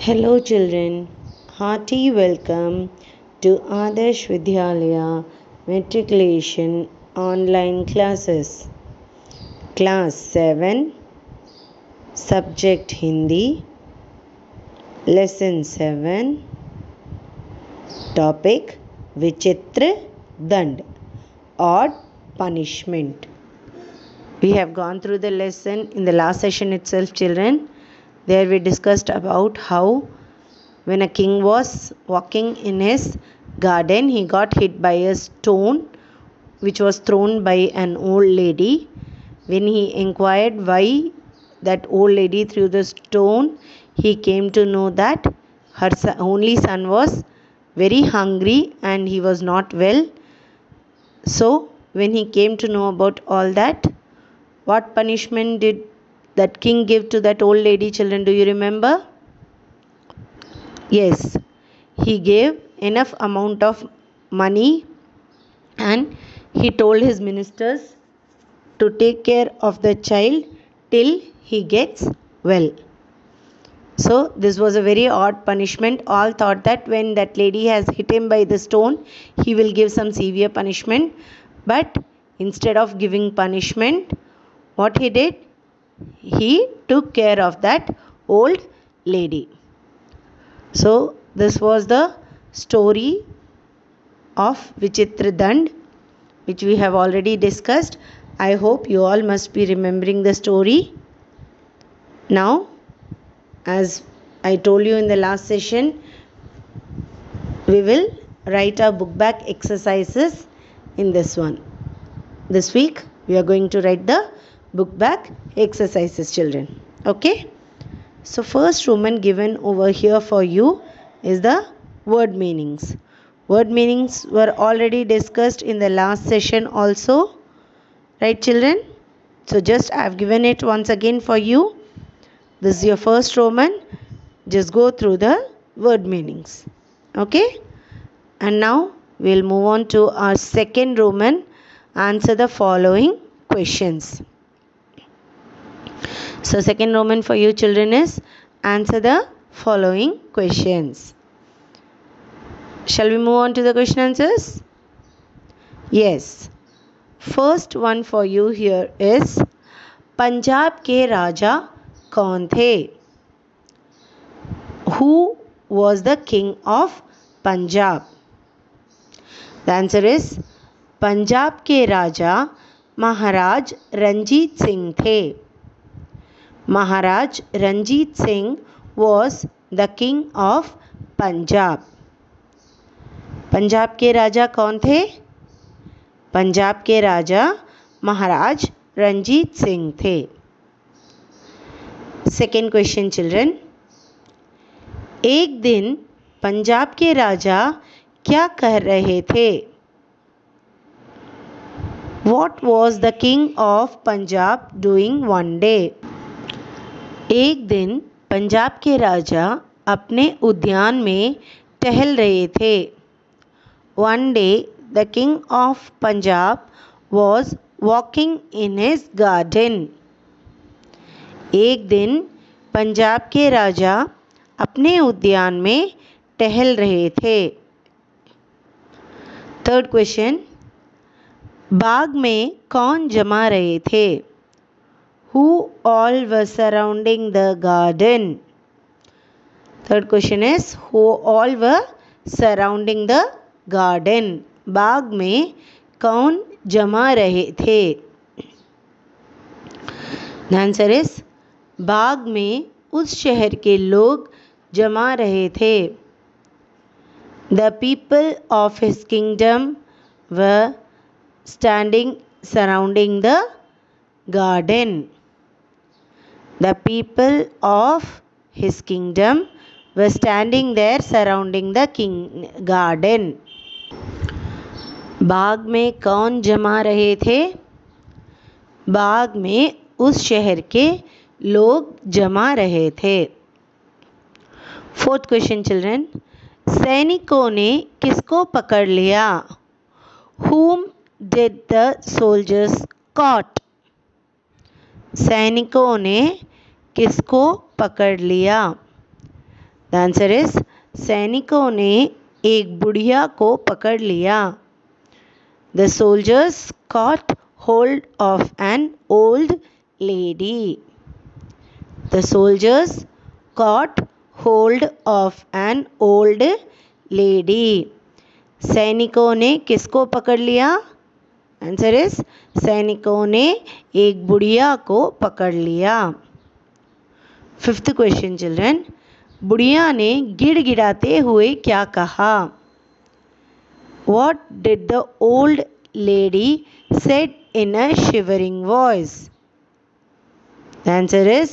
Hello children, hearty welcome to Adarsh Vidyalaya Matriculation Online Classes. Class 7, Subject Hindi, Lesson 7, Topic Vichitra Dand, Odd Punishment. We have gone through the lesson in the last session itself, children. There we discussed about how when a king was walking in his garden, he got hit by a stone which was thrown by an old lady. When he inquired why that old lady threw the stone, he came to know that her only son was very hungry and he was not well. So when he came to know about all that, what punishment did that king give to that old lady, children? Do you remember? Yes, he gave enough amount of money and he told his ministers to take care of the child till he gets well. So this was a very odd punishment. All thought that when that lady has hit him by the stone, he will give some severe punishment. But instead of giving punishment, what he did? He took care of that old lady. So this was the story of Vichitra Dand, which we have already discussed. I hope you all must be remembering the story. Now, as I told you in the last session, we will write our book back exercises in this one. This week, we are going to write the book back exercises, children. Okay? So, first Roman given over here for you is the word meanings. Word meanings were already discussed in the last session also. Right, children? So, just I have given it once again for you. This is your first Roman. Just go through the word meanings. Okay? And now we'll move on to our second Roman. Answer the following questions. So, second Roman for you children is answer the following questions. Shall we move on to the question answers? Yes. First one for you here is Punjab के राजा कौन थे? Who was the king of Punjab? The answer is Punjab के राजा महाराज रंजीत सिंह थे. Maharaj Ranjit Singh was the king of Punjab. Punjab के राजा कौन थे? पंजाब के राजा महाराज रंजीत सिंह थे. Second question children. एक दिन पंजाब के राजा क्या कर रहे थे? What was the king of Punjab doing one day? एक दिन पंजाब के राजा अपने उद्यान में टहल रहे थे. One day the king of Punjab was walking in his garden. एक दिन पंजाब के राजा अपने उद्यान में टहल रहे थे. Third question. बाग में कौन जमा रहे थे? Who all were surrounding the garden? Third question is who all were surrounding the garden? बाग में कौन जमा रहे थे? The answer is बाग में उस शहर के लोग जमा रहे थे. The people of his kingdom were standing surrounding the garden. The people of his kingdom were standing there surrounding the garden. बाग में कौन जमा रहे थे? बाग में उस शहर के लोग जमा रहे थे. Fourth question children. सैनिकों ने किसको पकड़ लिया? Whom did the soldiers caught? सैनिकों ने किसको पकड़ लिया? द आंसर इज सैनिकों ने एक बुढ़िया को पकड़ लिया. The soldiers caught hold of an old lady. The soldiers caught hold of an old lady. सैनिकों ने किसको पकड़ लिया? आंसर इज सैनिकों ने एक बुढ़िया को पकड़ लिया. 5th question children. बुढ़िया ने गिड़गिड़ाते हुए क्या कहा? What did the old lady said in a shivering voice? The answer is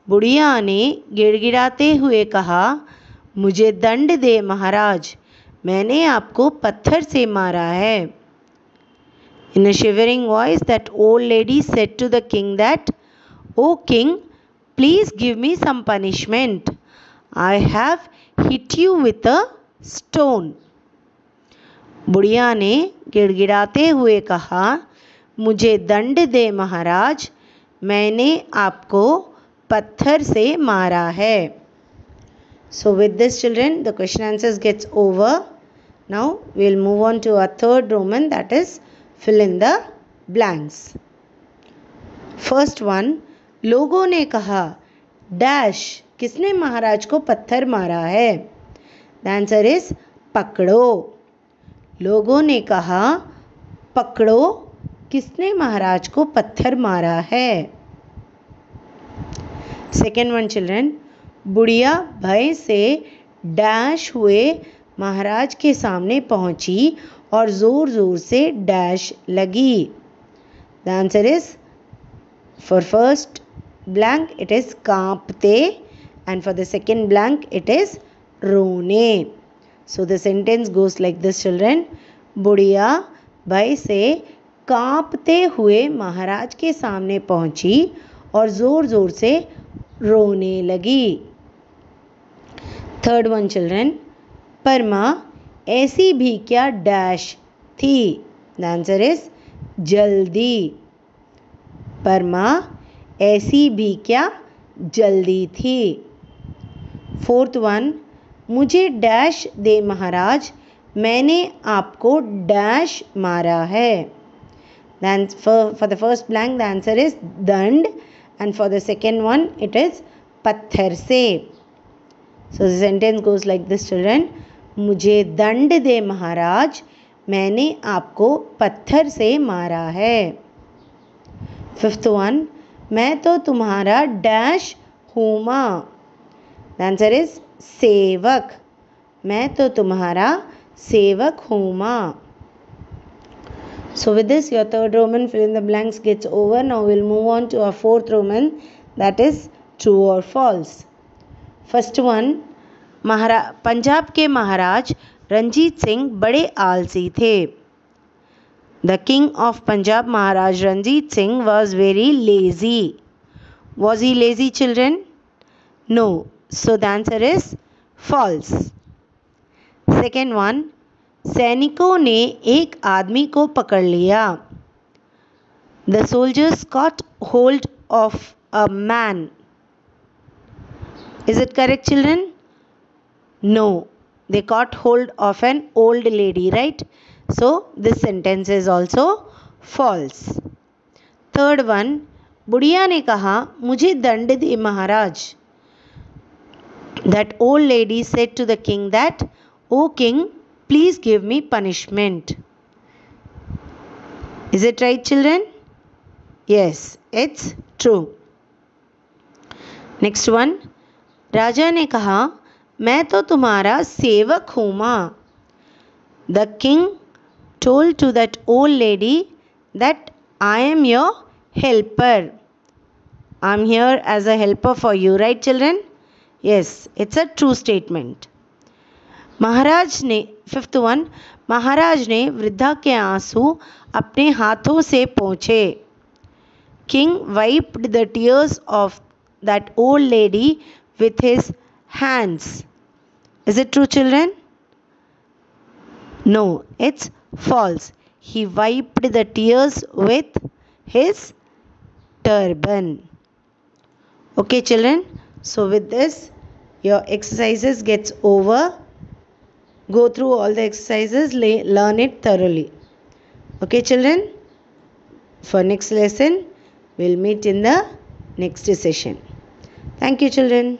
बुढ़िया ने गिड़गिड़ाते हुए कहा, मुझे दंड दे महाराज, मैंने आपको पत्थर से मारा है. In a shivering voice, that old lady said to the king that, O king, please give me some punishment. I have hit you with a stone. बुढ़िया ने गिड़गिड़ाते हुए कहा, मुझे दंड दे महाराज, मैंने आपको पत्थर से मारा है. So with this children, the question answers gets over. Now we will move on to our third Roman, that is fill in the blanks. First one, लोगों ने कहा डैश किसने महाराज को पत्थर मारा है? The answer is पकड़ो. लोगों ने कहा पकड़ो किसने महाराज को पत्थर मारा है. सेकेंड वन चिल्ड्रन, बुढ़िया भय से डैश हुए महाराज के सामने पहुंची और जोर जोर से डैश लगी. The answer is for first blank it is कांपते and for the second blank it is रोने. So the sentence goes like this children. बुढ़िया भय से कांपते हुए महाराज के सामने पहुंची और जोर जोर से रोने लगी. थर्ड वन चिल्ड्रन, परमा ऐसी भी क्या डैश थी? द आंसर इज जल्दी. परमा ऐसी भी क्या जल्दी थी. फोर्थ वन, मुझे डैश दे महाराज, मैंने आपको डैश मारा है. For the first blank the answer is दंड and for the second one it is पत्थर से. So the sentence goes like this children. मुझे दंड दे महाराज, मैंने आपको पत्थर से मारा है. फिफ्थ वन, मैं तो तुम्हारा डैश हूँ माँ. The answer is सेवक. मैं तो तुम्हारा सेवक हूँ माँ. So with this your third Roman fill in the blanks gets over. Now we'll move on to our fourth Roman, that is true or false. First one, Punjab के महाराज रंजीत सिंह बड़े आलसी थे. The king of Punjab, Maharaj Ranjit Singh, was very lazy. Was he lazy children? No. So the answer is false. Second one, सैनिकों ने एक आदमी को पकड़ लिया. The soldiers caught hold of a man. Is it correct children? No. They caught hold of an old lady, right? So this sentence is also false. Third one, बुढ़िया ने कहा मुझे दंड दे महाराज. That old lady said to the king that, O king, please give me punishment. Is it right children? Yes, it's true. Next one, राजा ने कहा मैं तो तुम्हारा सेवक हूँ माँ. The king told to that old lady that I am your helper. I am here as a helper for you, right children? Yes, it's a true statement. महाराज ने, fifth one, महाराज ने वृद्धा के आंसू अपने हाथों से पोंछे. King wiped the tears of that old lady with his hands. Is it true children? No, it's false. He wiped the tears with his turban. Okay children, so with this your exercises gets over, go through all the exercises, learn it thoroughly. Okay children, for next lesson we'll meet in the next session. Thank you children.